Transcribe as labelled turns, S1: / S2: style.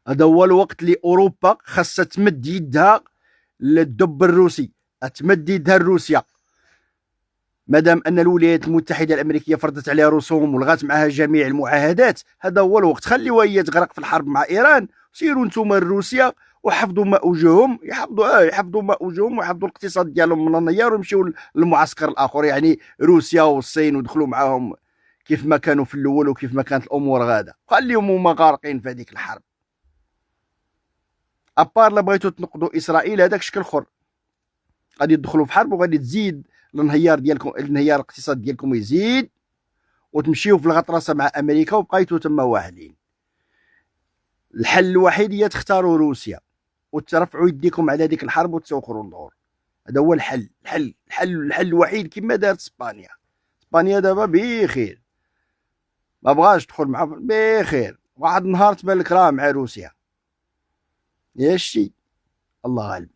S1: هذا هو الوقت اللي اوروبا خاصها تمد يدها للدب الروسي، تمد يدها لروسيا. مادام ان الولايات المتحده الامريكيه فرضت عليها رسوم ولغات معها جميع المعاهدات، هذا هو الوقت. خليوها هي تغرق في الحرب مع ايران، سيروا نتوما لروسيا وحفظوا ماء وجوههم، يحفظوا ماء وجوههم ويحفظوا الاقتصاد ديالهم من النيار ويمشيو للمعسكر الاخر، يعني روسيا والصين، ودخلوا معاهم كيف ما كانوا في الاول وكيف ما كانت الامور غاده. خليهم هما غارقين في هذيك الحرب. ابار لا بغيتو تنقضوا اسرائيل هذاك شكل اخر، غادي تدخلوا في حرب وغادي تزيد الانهيار ديالكم، الانهيار الاقتصاد ديالكم يزيد، وتمشيو في الغطرسه مع امريكا وبقيتوا تما واحدين. الحل الوحيد هي تختاروا روسيا وترفعوا يديكم على هذيك الحرب وتسوقوا النور. هذا هو الحل. الحل الوحيد كما دارت اسبانيا. اسبانيا دابا بخير، ما بغاش تدخل مع بخير، واحد النهار تبان لك راه مع روسيا. يا شتي الله غالب.